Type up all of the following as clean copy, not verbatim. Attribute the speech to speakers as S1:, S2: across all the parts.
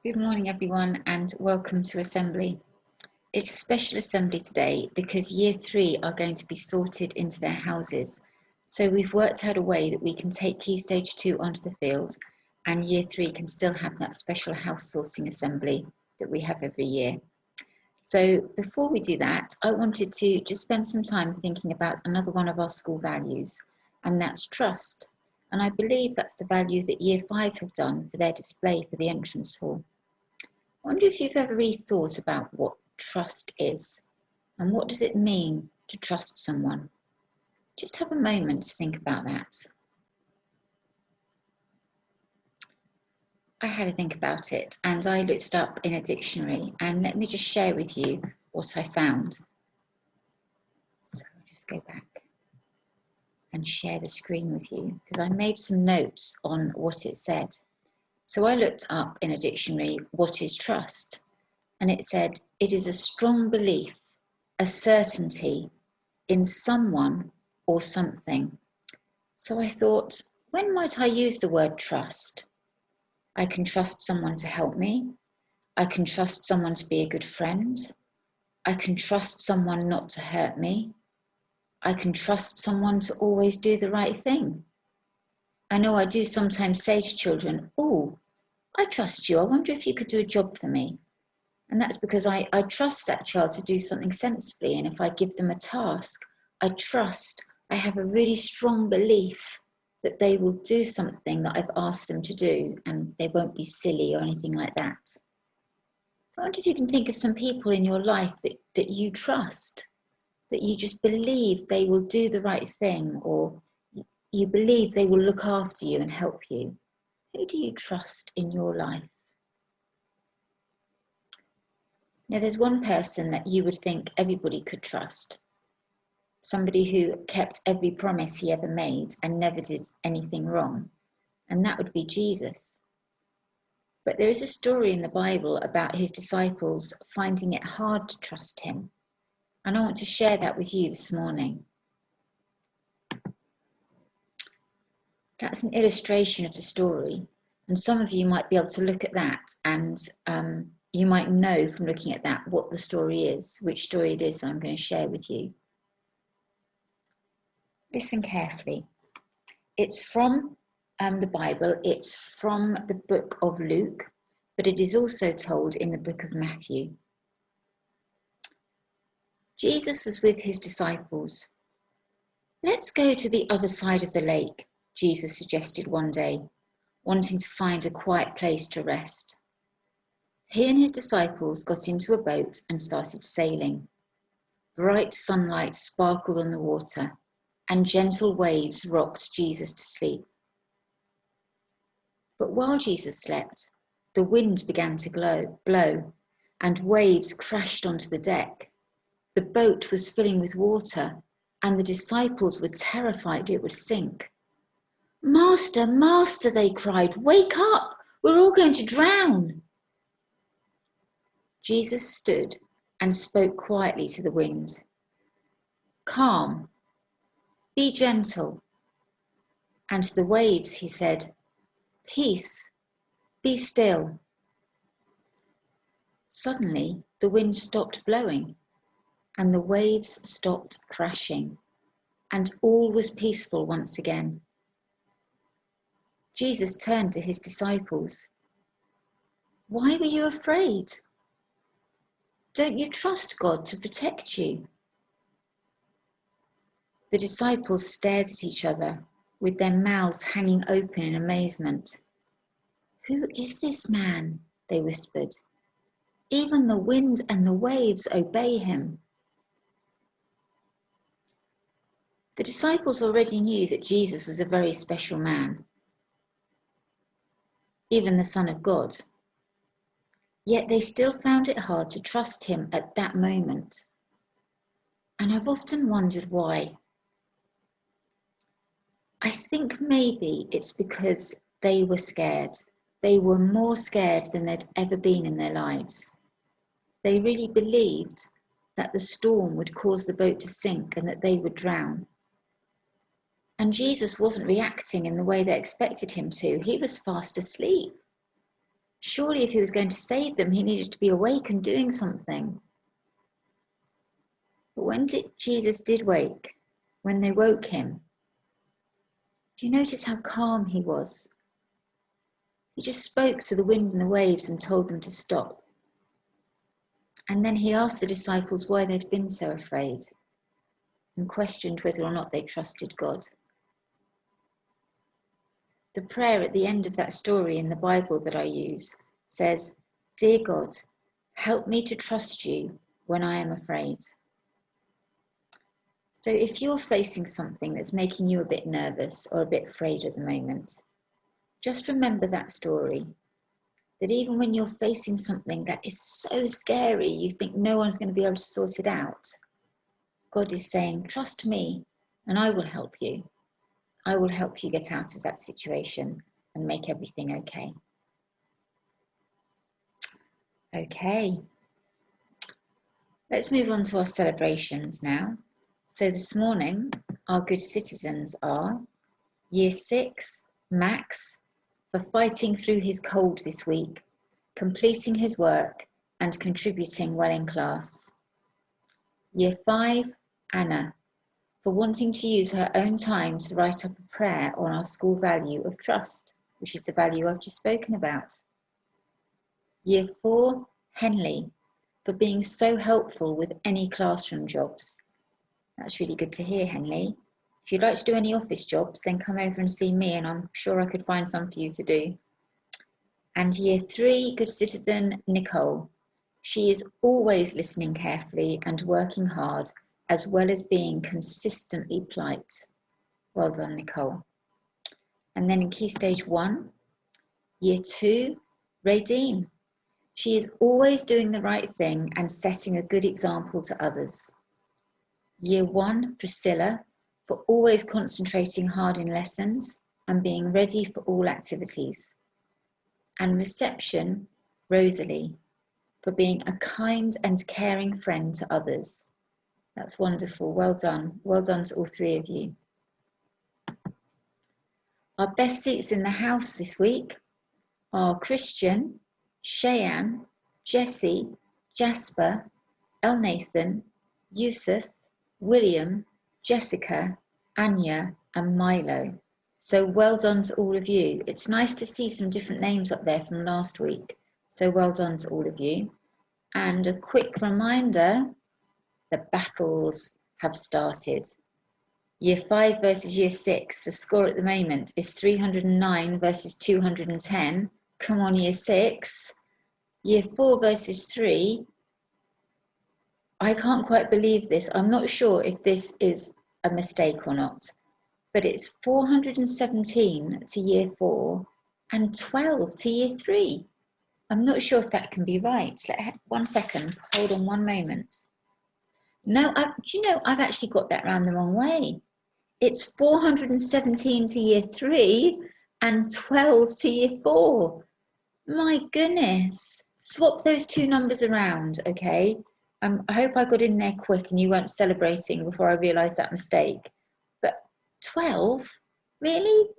S1: Good morning, everyone, and welcome to Assembly. It's a special assembly today because Year 3 are going to be sorted into their houses. So we've worked out a way that we can take Key Stage 2 onto the field and Year 3 can still have that special house sourcing assembly that we have every year. So before we do that, I wanted to just spend some time thinking about another one of our school values, and that's trust. And I believe that's the value that Year 5 have done for their display for the entrance hall. I wonder if you've ever really thought about what trust is and what does it mean to trust someone? Just have a moment to think about that. I had to think about it and I looked it up in a dictionary, and let me just share with you what I found. So I'll just go back and share the screen with you because I made some notes on what it said. So I looked up in a dictionary, what is trust? And it said, it is a strong belief, a certainty in someone or something. So I thought, when might I use the word trust? I can trust someone to help me. I can trust someone to be a good friend. I can trust someone not to hurt me. I can trust someone to always do the right thing. I know I do sometimes say to children, oh, I trust you. I wonder if you could do a job for me. And that's because I trust that child to do something sensibly. And if I give them a task, I have a really strong belief that they will do something that I've asked them to do and they won't be silly or anything like that. So I wonder if you can think of some people in your life that you trust, that you just believe they will do the right thing, or you believe they will look after you and help you. Who do you trust in your life? Now, there's one person that you would think everybody could trust. Somebody who kept every promise he ever made and never did anything wrong. And that would be Jesus. But there is a story in the Bible about his disciples finding it hard to trust him. And I want to share that with you this morning. That's an illustration of the story. And some of you might be able to look at that and you might know from looking at that what the story is, which story it is that I'm going to share with you. Listen carefully. It's from the Bible, it's from the book of Luke, but it is also told in the book of Matthew. Jesus was with his disciples. Let's go to the other side of the lake, Jesus suggested one day, wanting to find a quiet place to rest. He and his disciples got into a boat and started sailing. Bright sunlight sparkled on the water, and gentle waves rocked Jesus to sleep. But while Jesus slept, the wind began to blow, and waves crashed onto the deck. The boat was filling with water, and the disciples were terrified it would sink. Master, Master, they cried, wake up! We're all going to drown! Jesus stood and spoke quietly to the wind. Calm, be gentle. And to the waves he said, peace, be still. Suddenly the wind stopped blowing and the waves stopped crashing and all was peaceful once again. Jesus turned to his disciples. Why were you afraid? Don't you trust God to protect you? The disciples stared at each other with their mouths hanging open in amazement. Who is this man? They whispered. Even the wind and the waves obey him. The disciples already knew that Jesus was a very special man, even the Son of God. Yet they still found it hard to trust him at that moment. And I've often wondered why. I think maybe it's because they were scared. They were more scared than they'd ever been in their lives. They really believed that the storm would cause the boat to sink and that they would drown. And Jesus wasn't reacting in the way they expected him to. He was fast asleep. Surely if he was going to save them, he needed to be awake and doing something. But when Jesus did wake, when they woke him, do you notice how calm he was? He just spoke to the wind and the waves and told them to stop. And then he asked the disciples why they'd been so afraid and questioned whether or not they trusted God. The prayer at the end of that story in the Bible that I use says, "Dear God, help me to trust you when I am afraid." So if you're facing something that's making you a bit nervous or a bit afraid at the moment, just remember that story, that even when you're facing something that is so scary, you think no one's going to be able to sort it out, God is saying, trust me and I will help you. I will help you get out of that situation and make everything okay. Okay, let's move on to our celebrations now. So this morning, our good citizens are Year 6, Max, for fighting through his cold this week, completing his work and contributing well in class. Year 5, Anna, for wanting to use her own time to write up a prayer on our school value of trust, which is the value I've just spoken about. Year 4, Henley, for being so helpful with any classroom jobs. That's really good to hear, Henley. If you'd like to do any office jobs, then come over and see me and I'm sure I could find some for you to do. And Year 3, good citizen, Nicole. She is always listening carefully and working hard, as well as being consistently polite. Well done, Nicole. And then in Key Stage 1, Year 2, Radine. She is always doing the right thing and setting a good example to others. Year 1, Priscilla, for always concentrating hard in lessons and being ready for all activities. And Reception, Rosalie, for being a kind and caring friend to others. That's wonderful. Well done. Well done to all three of you. Our best seats in the house this week are Christian, Cheyenne, Jessie, Jasper, Elnathan, Yusuf, William, Jessica, Anya and Milo. So well done to all of you. It's nice to see some different names up there from last week. So well done to all of you. And a quick reminder, the battles have started. Year 5 versus Year 6, the score at the moment is 309 versus 210. Come on, Year 6. Year 4 versus 3. I can't quite believe this. I'm not sure if this is a mistake or not, but it's 417 to Year 4 and 12 to Year 3. I'm not sure if that can be right. 1 second, hold on 1 moment. No, do you know, I've actually got that round the wrong way. It's 417 to Year 3 and 12 to Year 4. My goodness. Swap those two numbers around, okay? I hope I got in there quick and you weren't celebrating before I realised that mistake. But 12? Really?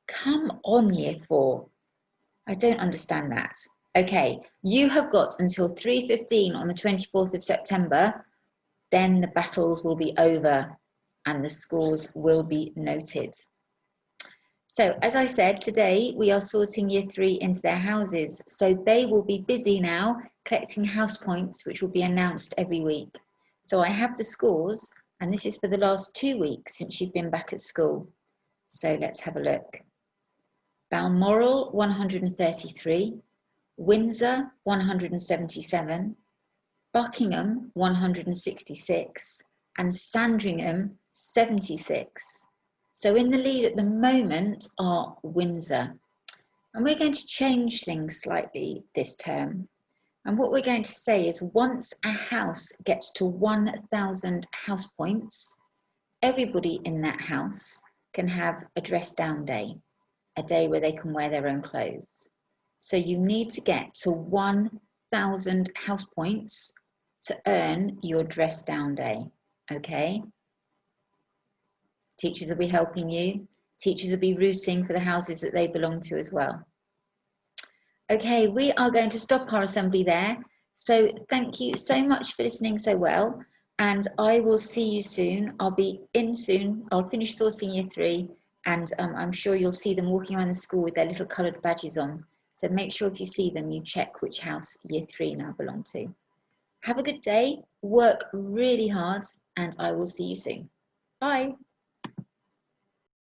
S1: Come on, Year 4. I don't understand that. Okay, you have got until 3:15 on the 24th of September. Then the battles will be over and the scores will be noted. So as I said, today we are sorting Year 3 into their houses. So they will be busy now collecting house points, which will be announced every week. So I have the scores, and this is for the last 2 weeks since you've been back at school. So let's have a look. Balmoral, 133. Windsor, 177. Buckingham, 166. And Sandringham, 76. So in the lead at the moment are Windsor. And we're going to change things slightly this term. And what we're going to say is once a house gets to 1,000 house points, everybody in that house can have a dress down day, a day where they can wear their own clothes. So you need to get to 1,000 house points to earn your dress down day, okay? Teachers will be helping you. Teachers will be rooting for the houses that they belong to as well. Okay, we are going to stop our assembly there. So thank you so much for listening so well. And I will see you soon. I'll be in soon. I'll finish sorting year 3. And I'm sure you'll see them walking around the school with their little coloured badges on. So make sure if you see them, you check which house year 3 now belong to. Have a good day. Work really hard. And I will see you soon. Bye.